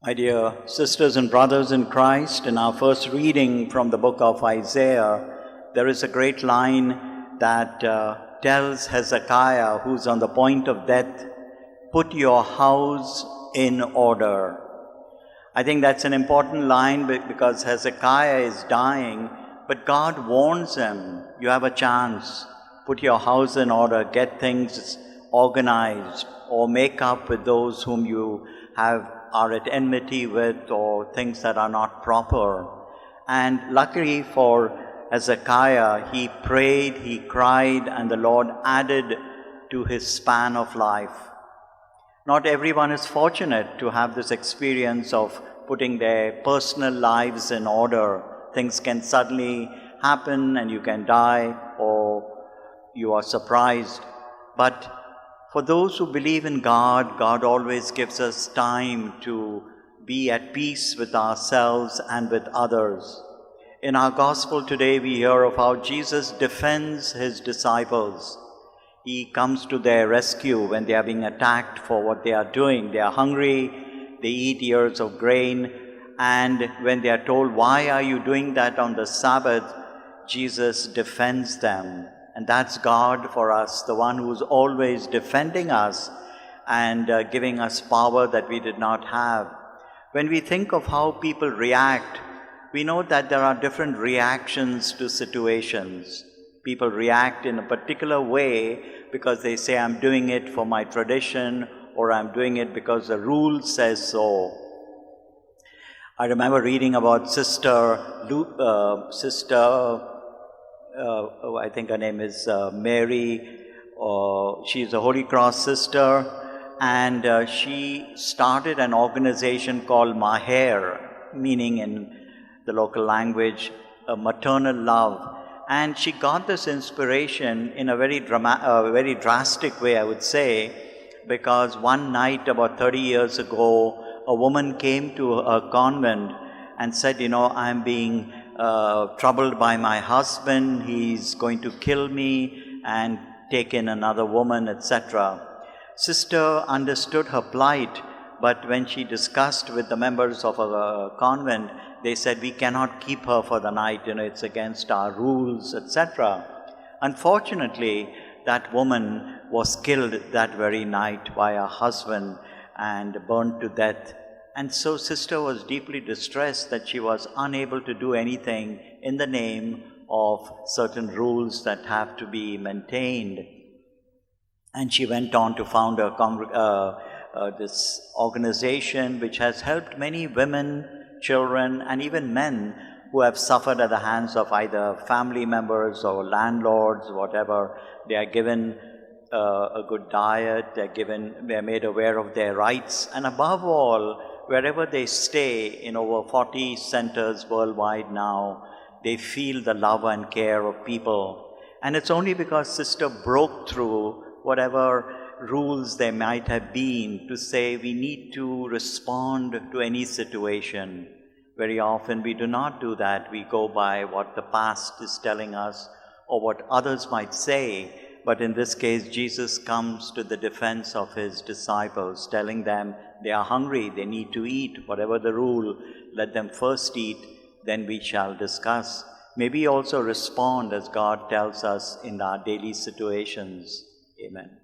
My dear sisters and brothers in Christ, in our first reading from the book of Isaiah, there is a great line that tells Hezekiah, who's on the point of death, "Put your house in order." I think that's an important line because Hezekiah is dying, but God warns him, you have a chance. Put your house in order, get things organized, or make up with those whom you are at enmity with, or things that are not proper. And luckily for Hezekiah, he prayed, he cried, and the Lord added to his span of life. Not everyone is fortunate to have this experience of putting their personal lives in order. Things can suddenly happen and you can die, or you are surprised. But for those who believe in God, God always gives us time to be at peace with ourselves and with others. In our gospel today, we hear of how Jesus defends his disciples. He comes to their rescue when they are being attacked for what they are doing. They are hungry, they eat ears of grain, and when they are told, "Why are you doing that on the Sabbath?" Jesus defends them. And that's God for us, the one who's always defending us and giving us power that we did not have. When we think of how people react, we know that there are different reactions to situations. People react in a particular way because they say, "I'm doing it for my tradition," or "I'm doing it because the rule says so." I remember reading about I think her name is Mary. She's a Holy Cross sister, and she started an organization called Maher, meaning in the local language, maternal love. And she got this inspiration in a very drastic way, I would say, because one night about 30 years ago, a woman came to her convent and said, "I'm being troubled by my husband, he's going to kill me and take in another woman," etc. Sister understood her plight, but when she discussed with the members of a convent, they said, "We cannot keep her for the night, it's against our rules," etc. Unfortunately, that woman was killed that very night by her husband and burned to death. And so Sister was deeply distressed that she was unable to do anything in the name of certain rules that have to be maintained. And she went on to found this organization which has helped many women, children, and even men who have suffered at the hands of either family members or landlords, whatever. They are given a good diet, they are made aware of their rights, and above all, wherever they stay, in over 40 centers worldwide now, they feel the love and care of people. And it's only because Sister broke through whatever rules there might have been to say we need to respond to any situation. Very often we do not do that. We go by what the past is telling us or what others might say. But in this case, Jesus comes to the defense of his disciples, telling them they are hungry, they need to eat. Whatever the rule, let them first eat, then we shall discuss. May we also respond as God tells us in our daily situations. Amen.